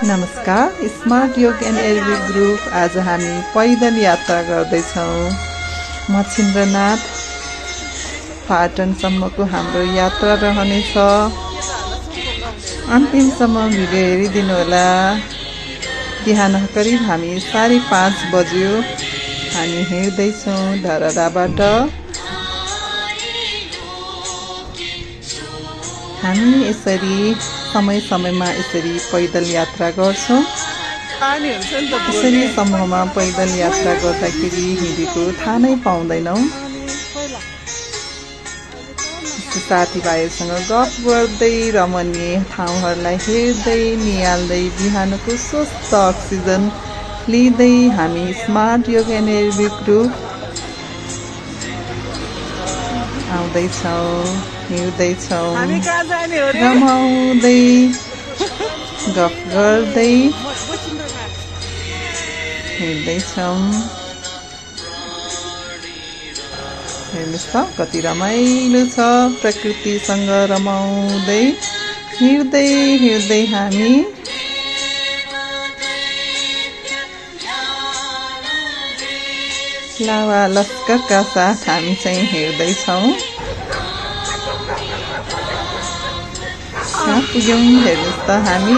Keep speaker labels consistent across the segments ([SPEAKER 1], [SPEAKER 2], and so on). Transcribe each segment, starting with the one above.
[SPEAKER 1] नमस्कार, स्मार्ट योग and aerobic group. आज हामी पैदल यात्रा गर्दैछौँ। मच्छिन्द्रनाथ पाटनसम्मको हाम्रो यात्रा रहनेछ। अन्तिमसम्म भिडियो हेरिदिनु होला। बिहान करिब हामी 5:30 बज्यो। हामी हिँड्दैछौँ धरहराबाट। हामी यसरी समय-समयमा यसरी पैदल यात्रा गर्छौँ। यसरी समूहमा पैदल यात्रा गर्दाखेरि हिँडेको थाहा नै पाउँदैनौँ। साथीभाइहरूसँग गफ गर्दै रमणीय ठाउँहरूलाई हेर्दै निहाल्दै बिहानको स्वस्थ अक्सिजन लिँदै हामी स्मार्ट योग एन्ड एरोबिक ग्रुप आउँदैछौँ, हिँड्दैछौँ, रमाउँदै गफ गर्दै हिँड्दैछौँ। हेर्नुहोस् त कति रमाइलो छ। प्रकृतिसँग रमाउँदै हिँड्दै हामी लावा लस्करका साथ हामी चाहिँ हिँड्दैछौँ। कहाँ पुग्यौँ हेर्नुहोस् त हामी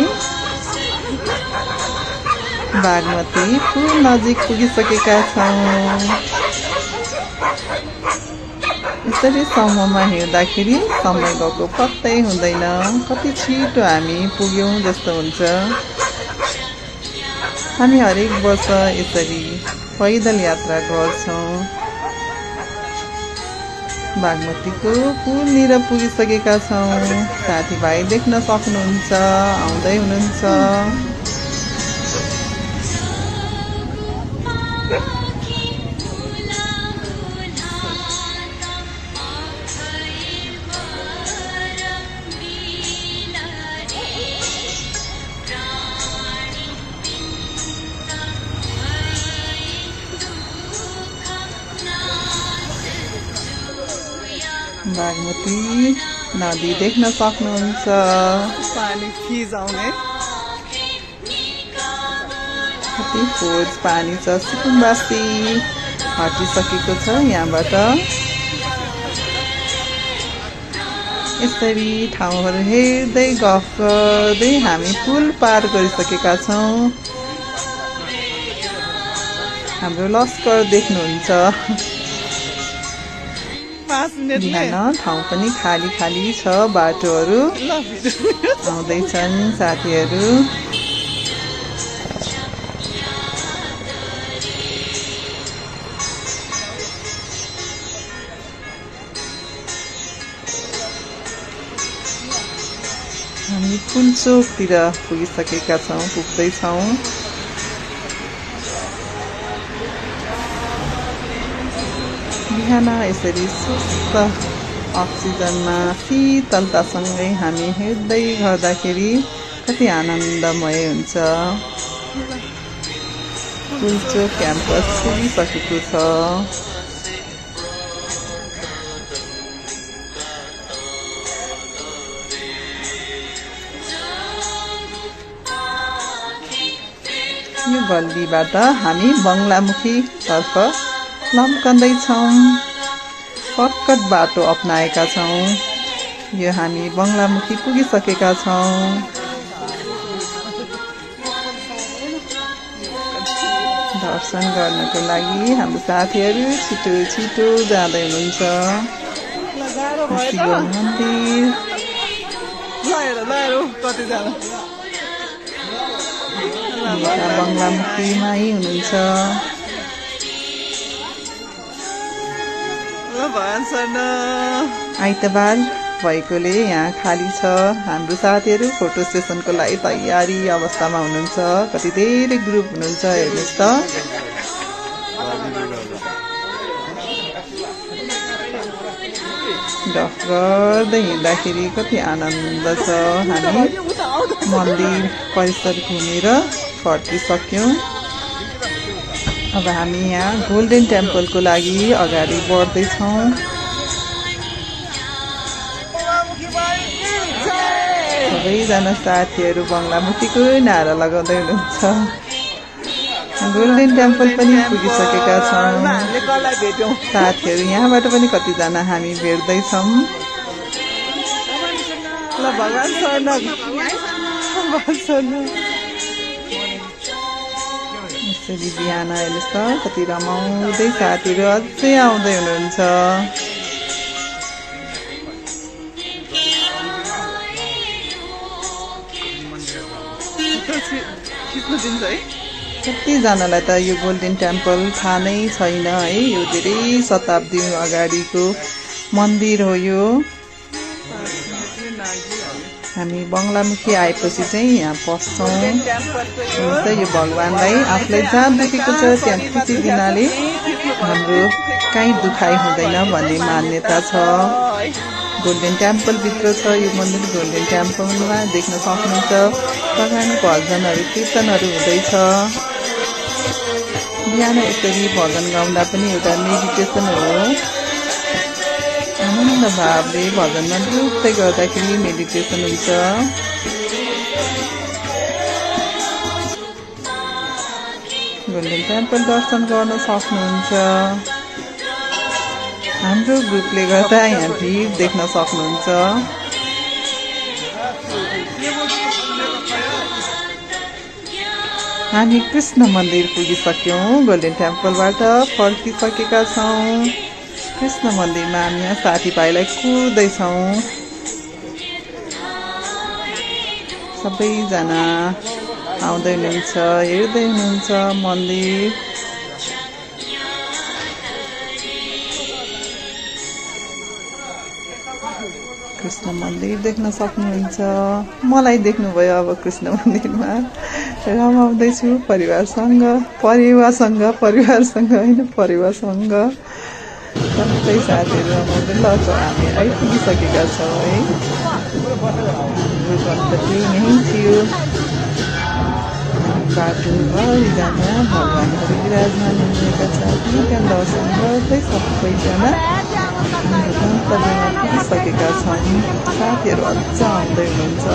[SPEAKER 1] बागमती पुल नजिक पुगिसकेका छौँ। यसरी समूहमा हिँड्दाखेरि समय गएको पत्तै हुँदैन। कति छिटो हामी पुग्यौँ जस्तो हुन्छ। हामी हरेक वर्ष यसरी पैदल यात्रा गर्छौँ। बागमतीको पुलनिर पुगिसकेका छौँ। साथीभाइ देख्न सक्नुहुन्छ, आउँदै हुनुहुन्छ। बागमती नदी देख्न सक्नुहुन्छ। पानी फिजाउने कति फोर्स पानी छ। सुकुम्बासी हटिसकेको छ यहाँबाट। यसरी ठाउँहरू हेर्दै गफ गर्दै हामी पुल पार गरिसकेका छौँ। हाम्रो लस्कर देख्नुहुन्छ। बिहान ठाउँ पनि खाली छ। बाटोहरू आउँदैछन् साथीहरू। हामी पुलचोकतिर पुगिसकेका छौँ, पुग्दैछौँ। बिहान यसरी स्वस्थ अक्सिजनमा शीतलतासँगै हामी हिँड्दै गर्दाखेरि कति आनन्दमय हुन्छ। पुलचोक क्याम्पस पुगिसकेको छ। यो गल्लीबाट हामी बङ्गलामुखी तर्फ लम्कँदैछौँ। सर्टकट बाटो अपनाएका छौँ। यो हामी बङ्गलामुखी पुगिसकेका छौँ। दर्शन गर्नको लागि हाम्रो साथीहरू छिटो जाँदै हुनुहुन्छ। शिव मन्दिर बङ्गलामुखीमै हुनुहुन्छ। आइतबार भएकोले यहाँ खाली छ। हाम्रो साथीहरू फोटो सेसनको लागि तयारी अवस्थामा हुनुहुन्छ। कति धेरै ग्रुप हुनुहुन्छ हेर्नुहोस् त। गफ गर्दै हिँड्दाखेरि कति आनन्द छ। हामी मन्दिर परिसर घुमेर फर्किसक्यौँ। अब हामी यहाँ गोल्डन टेम्पलको लागि अगाडि बढ्दैछौँ। सबैजना साथीहरू बङ्गलामुखीको नारा लगाउँदै हुनुहुन्छ। गोल्डन टेम्पल पनि पुगिसकेका छौँ। साथीहरू यहाँबाट पनि कतिजना हामी भेट्दैछौँ। ल भगवान शरण यसरी बिहान हेर्नुहोस् त कति रमाउँदै साथीहरू अझै आउँदै हुनुहुन्छ। कतिजनालाई त यो गोल्डन टेम्पल थाहा नै छैन है। यो धेरै शताब्दी अगाडिको मन्दिर हो। यो हामी बङ्गलामुखी आएपछि चाहिँ यहाँ पस्छौँ। यो भगवान्लाई आफूलाई जहाँ दुखेको छ त्यहाँ खुसी दिनाले हाम्रो काहीँ दुखाइ हुँदैन भन्ने मान्यता छ। गोल्डन टेम्पलभित्र छ यो मन्दिर। गोल्डन टेम्पलमा देख्न सक्नुहुन्छ बगान भजनहरू कीर्तनहरू हुँदैछ। बिहान यसरी भजन गाउँदा पनि एउटा मेडिटेसन हो। आनन्द भावले भजनमा डुब्दै गर्दाखेरि मेडिटेसन हुन्छ। गोल्डन टेम्पल दर्शन गर्न सक्नुहुन्छ। हाम्रो ग्रुपले गर्दा यहाँ भिड देख्न सक्नुहुन्छ। हामी कृष्ण मन्दिर पुगिसक्यौँ। गोल्डन टेम्पलबाट फर्किसकेका छौँ। कृष्ण मन्दिरमा हामी यहाँ साथीभाइलाई कुर्दैछौँ। सबैजना आउँदै हुनुहुन्छ, हेर्दै हुनुहुन्छ मन्दिर। कृष्ण मन्दिर देख्न सक्नुहुन्छ। मलाई देख्नुभयो अब कृष्ण मन्दिरमा रमाउँदैछु परिवारसँग होइन परिवारसँग। सबै साथीहरू रमाउँदै ल हामी आइपुगिसकेका छौँ है। गणपति यहीँ थियो। बाटो भरिजना भगवान्हरू विराजमान हुनुहुन्छ। त्यहाँ दर्शन गर्दै सबैजना गन्तव्यमा पुगिसकेका छौँ। साथीहरू अझ आउँदै हुनुहुन्छ।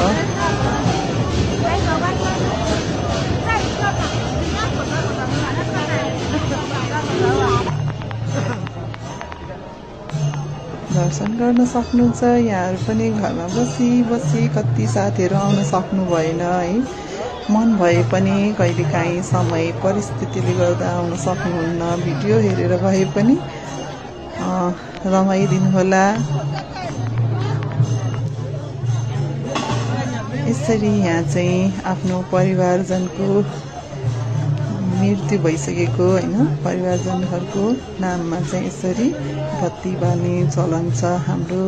[SPEAKER 1] दर्शन गर्न सक्नुहुन्छ। यहाँहरू पनि घरमा बसी कति साथीहरू आउन सक्नु भएन है। मन भए पनि कहिलेकाहीँ समय परिस्थितिले गर्दा आउन सक्नुहुन्न। भिडियो हेरेर भए पनि रमाइदिनु होला। यसरी यहाँ चाहिँ आफ्नो परिवारजनको मृत्यु भइसकेको होइन परिवारजनहरूको नाममा चाहिँ यसरी बत्ती बाल्ने चलन छ हाम्रो।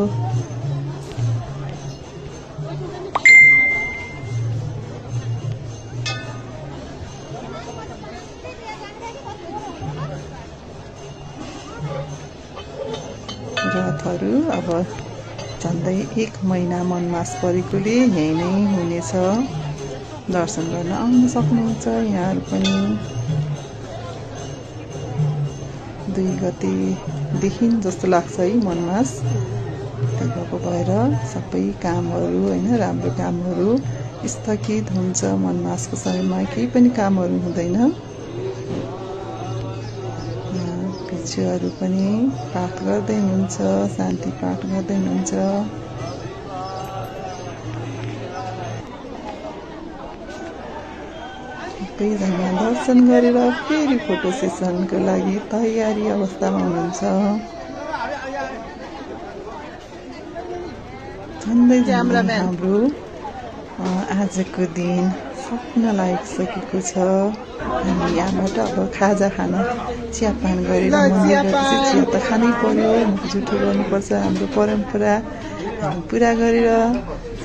[SPEAKER 1] रथहरू अब झन्डै 1 महिना मनमास परेकोले यहीँ नै हुनेछ। दर्शन गर्न आउन सक्नुहुन्छ यहाँहरू पनि। 2 गतेदेखि जस्तो लाग्छ है मनमास। त्यही भएको भएर सबै कामहरू होइन राम्रो कामहरू स्थगित हुन्छ। मनमासको समयमा केही पनि कामहरू हुँदैन। भिक्षुहरू पनि पाठ गर्दै हुनुहुन्छ, शान्ति पाठ गर्दै हुनुहुन्छ। सबैजना दर्शन गरेर फेरि फोटो सेसनको लागि तयारी अवस्थामा हुनुहुन्छ। झन्डै हाम्रो आजको दिन सक्न लागिसकेको छ। हामी यहाँबाट अब खाजा खान चियापान गरेर मन्दिर गएपछि चिया त खानै पर्यो। जुठो गर्नुपर्छ हाम्रो परम्परा पुरा गरेर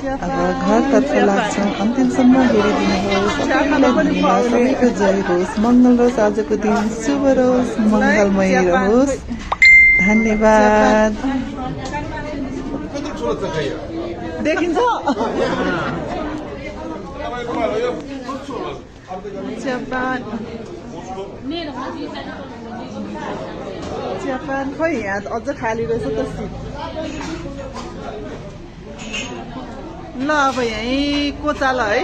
[SPEAKER 1] अब घरतर्फ लाग्छौँ। अन्तिमसम्म हेरिदिनु भयो सबैलाई धन्यवाद। सबैको जय होस्, मङ्गल होस्, आजको दिन शुभ रहोस्, मङ्गलमय रहोस्। धन्यवाद। देखिन्छ चियापान खोइ यहाँ अझ खाली रहेछ त सिट। ल अब यहीँ कोचाल है